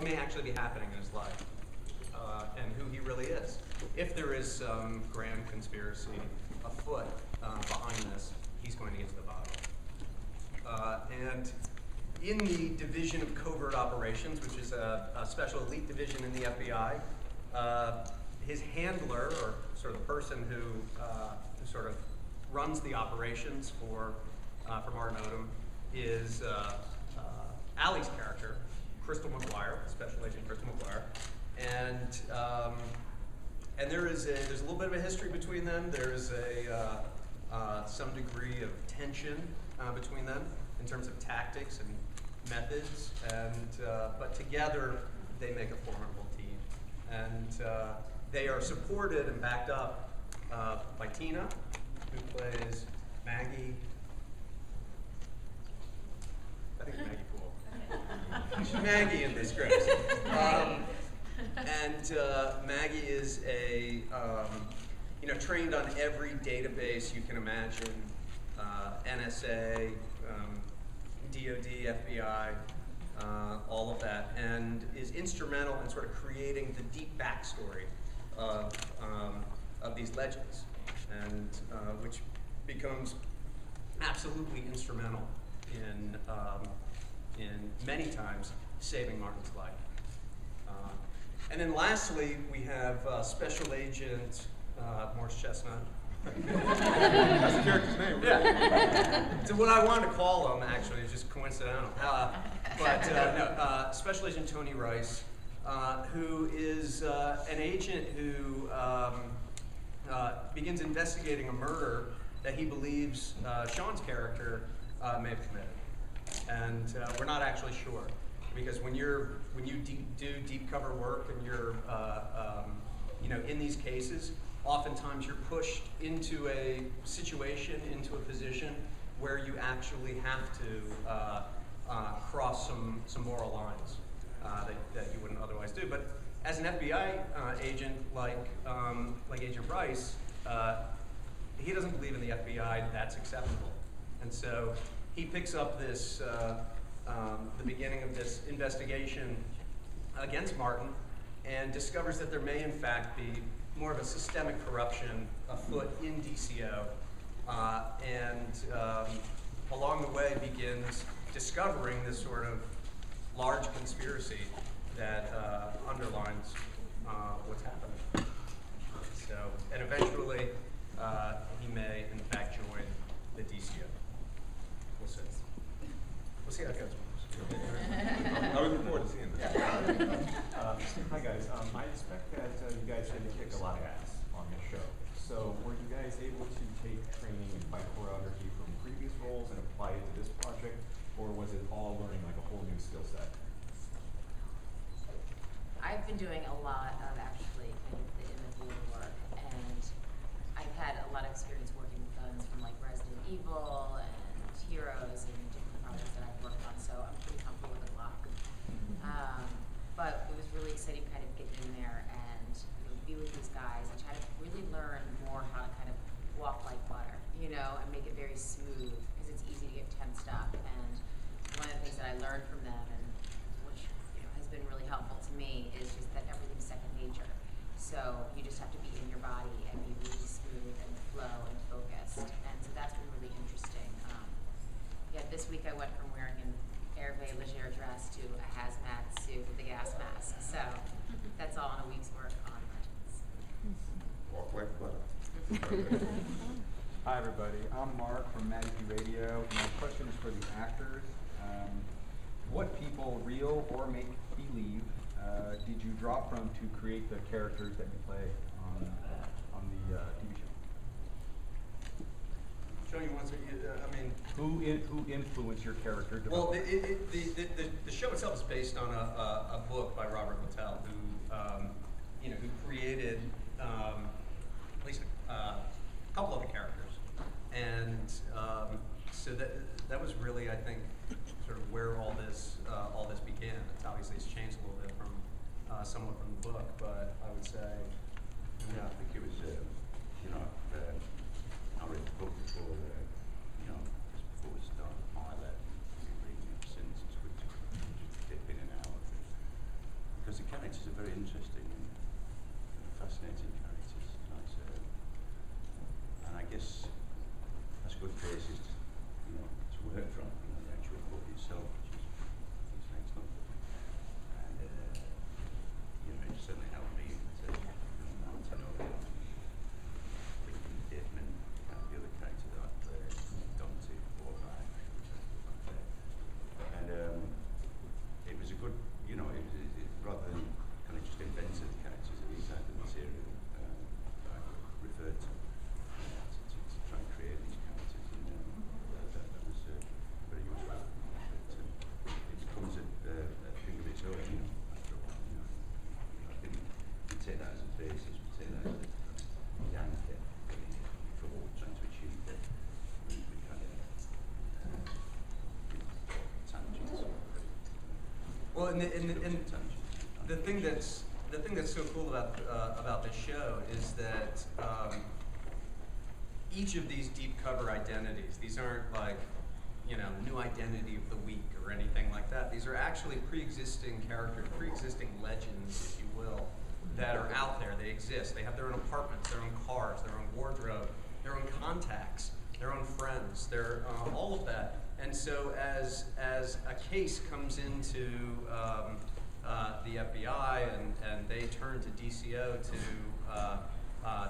what may actually be happening in his life, and who he really is. If there is some grand conspiracy afoot behind this, he's going to get to the bottom. And in the Division of Covert Operations, which is a special elite division in the FBI, his handler, or sort of the person who sort of runs the operations for Martin Odum, is Allie's character, Crystal McGuire, Special Agent Crystal McGuire, and there's a little bit of a history between them. There's some degree of tension between them in terms of tactics and methods, but together they make a formidable team, and they are supported and backed up by Tina, who plays Maggie. I think Maggie Poole. She's Maggie in this script. And Maggie is a trained on every database you can imagine, NSA, DOD, FBI, all of that, and is instrumental in sort of creating the deep backstory of these legends, and which becomes absolutely instrumental in many times saving Martin's life. And then lastly, we have Special Agent Morris Chestnut. That's the character's name, right? Yeah. So what I wanted to call him, actually, is just coincidental. Special Agent Tony Rice, who is an agent who begins investigating a murder that he believes Sean's character may have committed. And we're not actually sure, because when you do deep cover work and you're in these cases, oftentimes you're pushed into a situation, into a position where you actually have to cross some moral lines that you wouldn't otherwise do. But as an FBI agent like Agent Rice, he doesn't believe in the FBI that's acceptable, and so he picks up this the beginning of this investigation against Martin, and discovers that there may in fact be more of a systemic corruption afoot in DCO, and along the way begins discovering this sort of large conspiracy that underlines what's happening. So, and eventually he may in fact join the DCO. We'll see. We'll see how it goes. I was looking forward to seeing that. Hi guys, I expect that you guys had to kick a lot of ass on this show. So were you guys able to take training in fight choreography from previous roles and apply it to this project, or was it all learning like a whole new skill set? I've been doing a lot of actually kind of the in the field work, and I've had a lot of experience working with guns from like Resident Evil and Heroes and different projects that I've worked on, so I'm pretty comfortable with a lot. But it was really exciting kind of getting in there and be with these guys and try to really learn more how to kind of walk like butter, and make it very smooth, because it's easy to get tensed up. And one of the things that I learned from them, and which has been really helpful to me, is just that everything's second nature. So you just have to be in your body and be really smooth and flow and focused. And so that's been really interesting. This week I went from wearing an Hervé Leger dress to a hazmat suit with a gas mask. So that's all in a week's work on Legends. Walk like butter. Hi everybody, I'm Mark from Maggie Radio. My question is for the actors. What people, real or make believe, did you draw from to create the characters that you play on the TV show? Joe, you want to? Who influenced your character development? Well, the show itself is based on a book by Robert Littell, who created at least a couple of the characters, and so that was really, I think, sort of where all this began. Obviously, it's changed a little bit from somewhat from the book, but I would say, yeah, I think it was, I read the book before, just before it started, I let reading of sentences which dip in and out of very interesting and kind of fascinating characters. Nice, and I guess that's good basis, to work from. The actual book itself, which is excellent. And it certainly helped me to know David and the other character that I played, Dante, and it was a good, rather than kind of just invented characters, at least I had the material that I referred to try and create these characters, and that was very useful. It becomes a thing of its own, after a while. I think we take that as a basis, we take that as the anchor for what we're trying to achieve. We kind of tangents. Well, and the thing that's so cool about this show is that each of these deep cover identities, these aren't like new identity of the week or anything like that. These are actually pre-existing characters, pre-existing legends, if you will, that are out there. They exist. They have their own apartments, their own cars, their own wardrobe, their own contacts, their own friends, their all of that. And so as a case comes into the FBI and they turn to DCO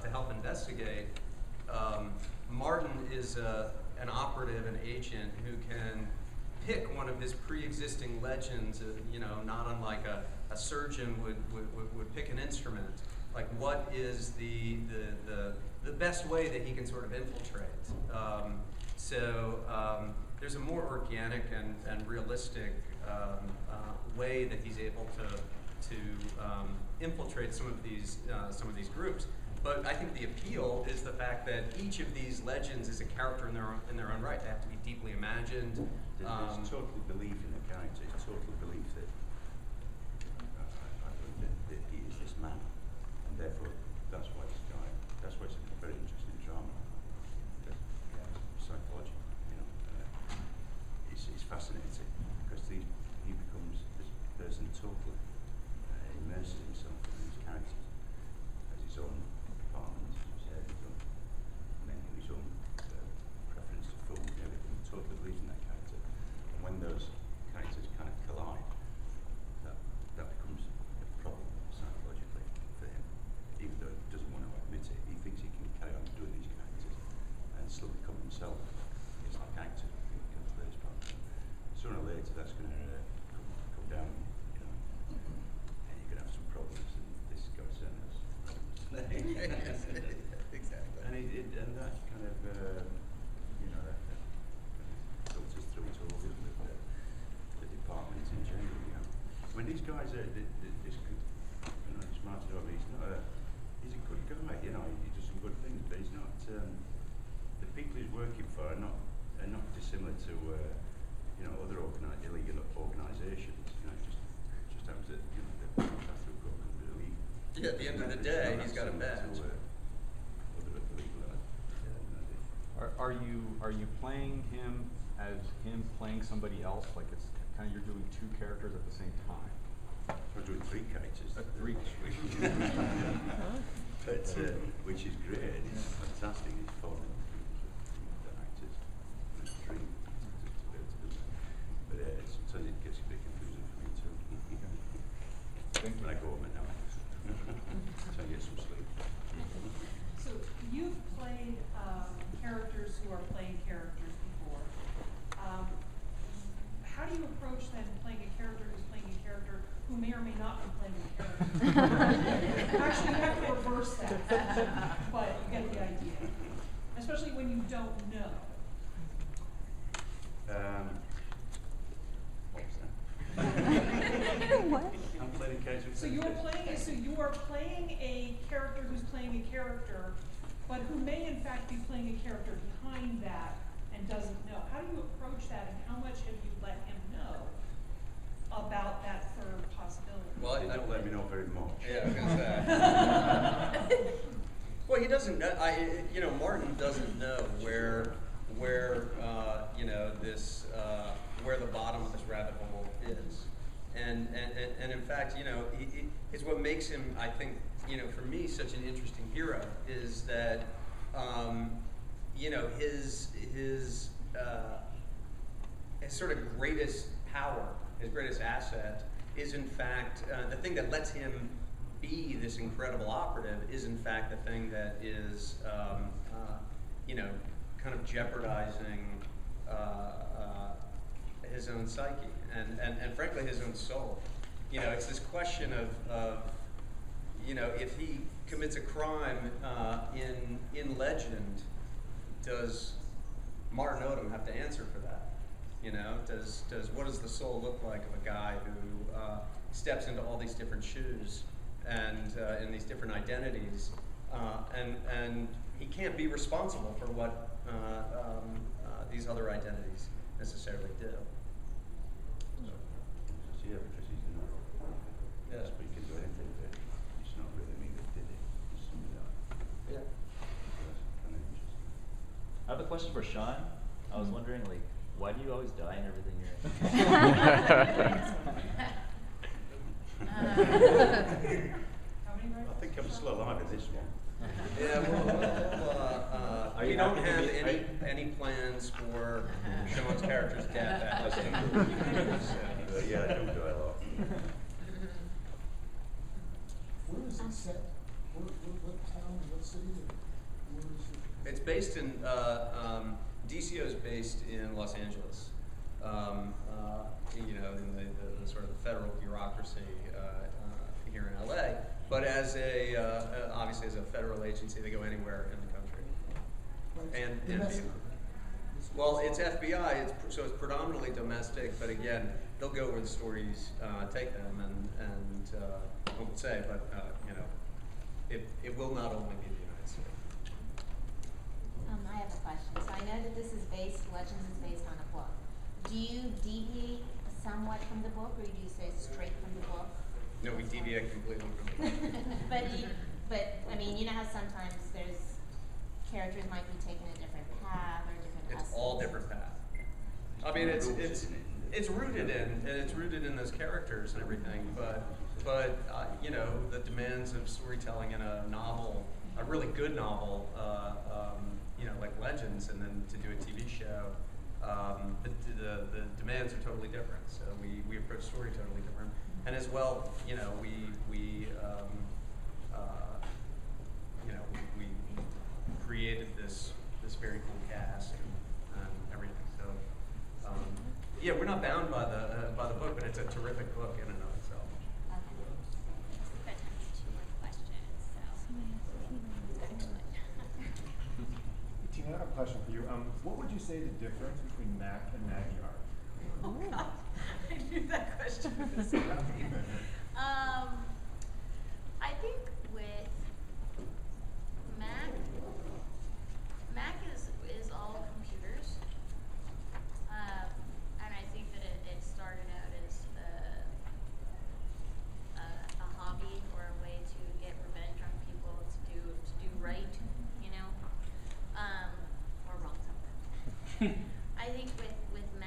to help investigate, Martin is an operative, an agent who can pick one of his pre-existing legends, not unlike a surgeon would pick an instrument. Like, what is the best way that he can sort of infiltrate? There's a more organic and realistic way that he's able to infiltrate some of these groups. But I think the appeal is the fact that each of these legends is a character in their own right. They have to be deeply imagined. There's total belief in the character. It's total belief that that he is this man, and therefore that's why it's a very interesting drama. Psychology, it's fascinating because he becomes this person totally immerses himself in these characters as his own apartment, his own preference to film and everything. He totally believes in that character, and when those characters kind of collide, that becomes a problem psychologically for him. Even though he doesn't want to admit it, he thinks he can carry on doing these characters and still become himself. It's like acting, he can play his part. Sooner or later, that's going to come down, and you're going to have some problems, and this is going to send us problems. Exactly. And that kind of, that filters through to all the departments in general. When these guys are, this Martin Odum, he's a good guy. He does some good things, but he's not. The people he's working for are not dissimilar to other illegal organisations. Just happens that the bathroom court can be illegal. Yeah, at the end of the day, he's got a badge. Are you playing him as him playing somebody else? Like it's kind of you're doing two characters at the same time. We're doing three characters. Three. But which is great. It's fantastic. It's fun. The actors, three. But sometimes it gets a bit confusing for me too. When I go home at night, try and get some sleep. So you've played characters who are playing characters before. How do you approach then playing a character who's playing a character who may or may not be playing a character? Actually, you have to reverse that, but you get the idea. Especially when you don't know. What was that? What? I'm playing characters. So you are playing a character who's playing a character, but who may in fact be playing a character behind that and doesn't know. How do you approach that, and how much have you let him know about that third possibility? Well, They don't let me know very much. Yeah, I was gonna say. Well, he doesn't know. Martin doesn't know where where the bottom of this rabbit hole is, and in fact, you know, it's what makes him, I think, you know, for me, such an interesting hero is that, you know, his sort of greatest power, his greatest asset, is in fact the thing that lets him be this incredible operative. Is in fact the thing that is, you know, kind of jeopardizing his own psyche and frankly his own soul. You know, it's this question of you know, if he commits a crime in legend, does Martin Odum have to answer for that? You know, what does the soul look like of a guy who steps into all these different shoes and in these different identities, and he can't be responsible for what these other identities necessarily do. So yeah, because he's not speaking to anything, but it's not really me that did it. It's somebody else. Yeah. That's kind of interesting. I have a question for Sean. I was wondering, like, why do you always die in everything you're in? I think I'm still alive in this one. Yeah, well, we don't have any plans for Sean's character's death at this time. Yeah, I do die a lot. Where is it set? What town, what city? Where is it? It's based in, DCO is based in Los Angeles. You know, in the sort of the federal bureaucracy here in LA. But as obviously as a federal agency, they go anywhere in the country. And beyond. Well, it's FBI, so it's predominantly domestic, but again, they'll go where the stories take them, and I won't say, but you know, it will not only be the United States. I have a question. So I know that this is Legends is based on a book. Do you deviate somewhat from the book, or do you say straight from the book? No, we deviate completely from the book. but I mean, you know how sometimes there's characters might be taking a different path or different It's all different paths. I mean, it's rooted in those characters and everything, but you know, the demands of storytelling in a novel, a really good novel, you know, like Legends, and then to do a TV show, the demands are totally different. So we approach story totally different, and as well, you know, we created this very cool cast and everything. So yeah, we're not bound by the book, but it's a terrific book in and of itself. Okay. Two more questions. Tina, I have a question for you. What would you say the difference between Mac and Maggie are? Oh God, I knew that question was coming. I think with Mac is all computers, and I think that it started out as a hobby or a way to get revenge on people, to do right, you know, or wrong something. I think with Mac.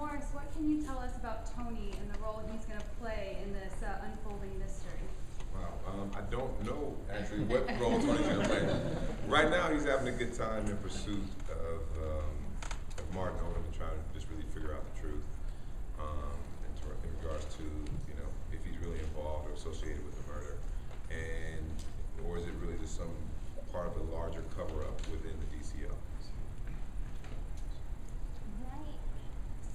Morris, what can you tell us about Tony and the role he's going to play in this unfolding mystery? Wow, I don't know actually what role Tony's gonna play. Right now, he's having a good time in pursuit of Martin Odum and trying to just really figure out the truth in regards to, you know, if he's really involved or associated with the murder, and or is it really just some part of a larger cover-up within the DCO? Right.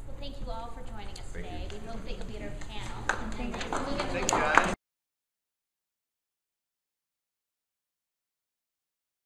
Well, thank you all for joining us Thank today. you. We hope that you'll be at our panel. Thank you, guys.